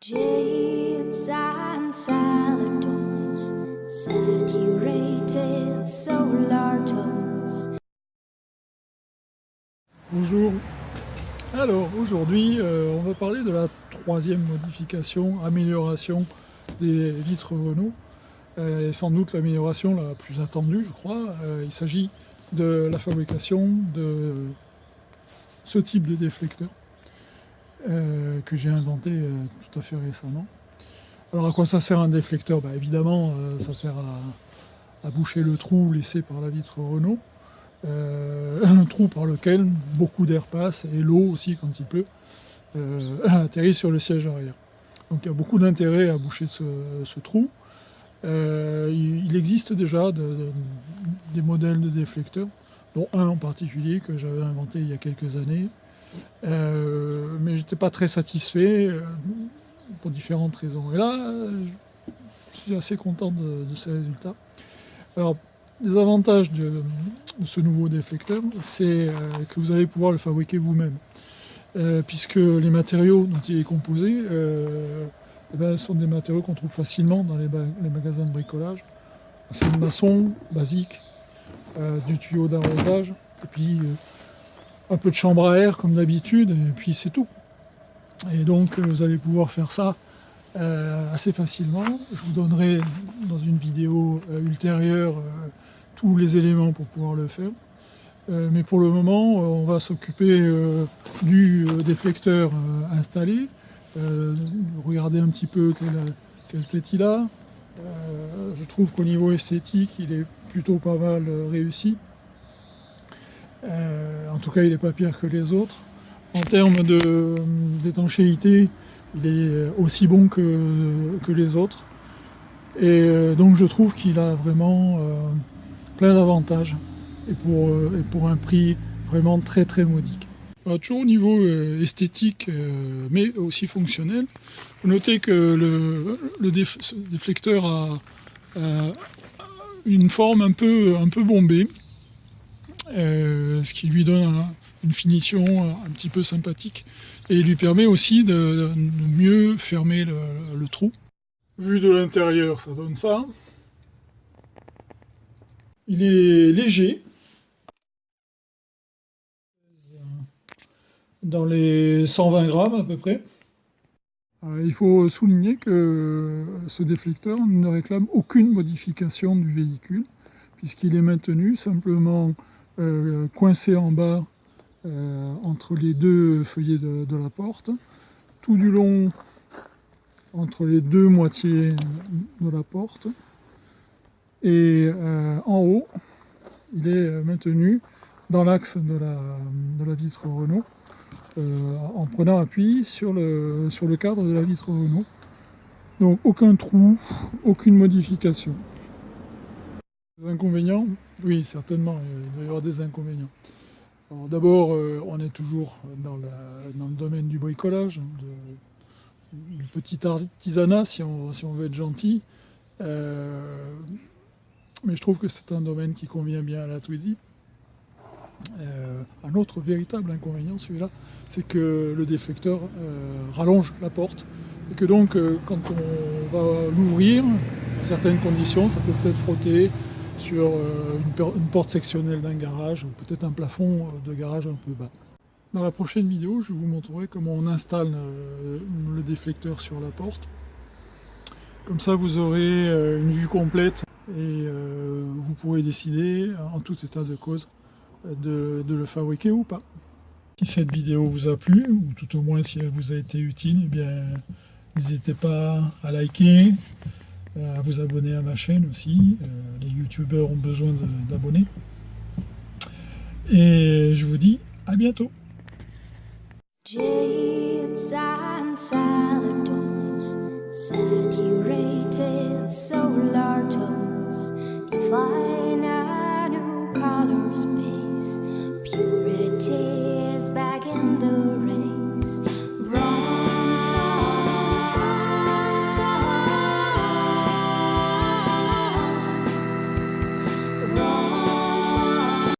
Jades and Salatons, saturated solar tones. Bonjour. Alors aujourd'hui on va parler de la troisième modification, amélioration des vitres Renault. Et sans doute l'amélioration la plus attendue, je crois. Il s'agit de la fabrication de ce type de déflecteur que j'ai inventé tout à fait récemment. Alors à quoi ça sert un déflecteur? Évidemment ça sert à boucher le trou laissé par la vitre Renault. Un trou par lequel beaucoup d'air passe et l'eau aussi quand il pleut atterrit sur le siège arrière. Donc il y a beaucoup d'intérêt à boucher ce trou. Il existe déjà des modèles de déflecteurs, dont un en particulier que j'avais inventé il y a quelques années, mais j'étais pas très satisfait pour différentes raisons. Et là, je suis assez content de ces résultats. Alors, les avantages de ce nouveau déflecteur, c'est que vous allez pouvoir le fabriquer vous-même, puisque les matériaux dont il est composé sont des matériaux qu'on trouve facilement dans les magasins de bricolage. C'est une maçon basique, du tuyau d'arrosage, et puis un peu de chambre à air comme d'habitude, et puis c'est tout. Et donc vous allez pouvoir faire ça assez facilement. Je vous donnerai dans une vidéo ultérieure tous les éléments pour pouvoir le faire. Mais pour le moment, on va s'occuper du déflecteur installé. Regarder un petit peu quelle tête il a. Je trouve qu'au niveau esthétique, il est plutôt pas mal réussi. En tout cas, il n'est pas pire que les autres. En termes d'étanchéité, il est aussi bon que les autres. Et donc je trouve qu'il a vraiment plein d'avantages. Et pour un prix vraiment très très modique. Alors, toujours au niveau esthétique, mais aussi fonctionnel, vous notez que ce déflecteur a une forme un peu bombée, ce qui lui donne une finition un petit peu sympathique et lui permet aussi de mieux fermer le trou. Vu de l'intérieur, ça donne ça. Il est léger, dans les 120 grammes à peu près. Il faut souligner que ce déflecteur ne réclame aucune modification du véhicule, puisqu'il est maintenu simplement coincé en bas entre les deux feuillets de la porte, tout du long entre les deux moitiés de la porte, et en haut, il est maintenu dans l'axe de la vitre Renault, en prenant appui sur le cadre de la vitre Renault. Donc aucun trou, aucune modification. Les inconvénients? Oui, certainement, il doit y avoir des inconvénients. Alors d'abord, on est toujours dans le domaine du bricolage, du petit artisanat si on veut être gentil. Mais je trouve que c'est un domaine qui convient bien à la Twizy. Un autre véritable inconvénient, celui-là, c'est que le déflecteur rallonge la porte et que donc quand on va l'ouvrir, dans certaines conditions, ça peut peut-être frotter sur une porte sectionnelle d'un garage ou peut-être un plafond de garage un peu bas. Dans la prochaine vidéo, je vous montrerai comment on installe le déflecteur sur la porte. Comme ça, vous aurez une vue complète et vous pourrez décider en tout état de cause de le fabriquer ou pas. Si cette vidéo vous a plu, ou tout au moins si elle vous a été utile, eh bien n'hésitez pas à liker, à vous abonner à ma chaîne aussi. Les youtubeurs ont besoin d'abonnés. Et je vous dis à bientôt. Jades and Salatons, saturated solar tones, define a new color space. Purity is back in the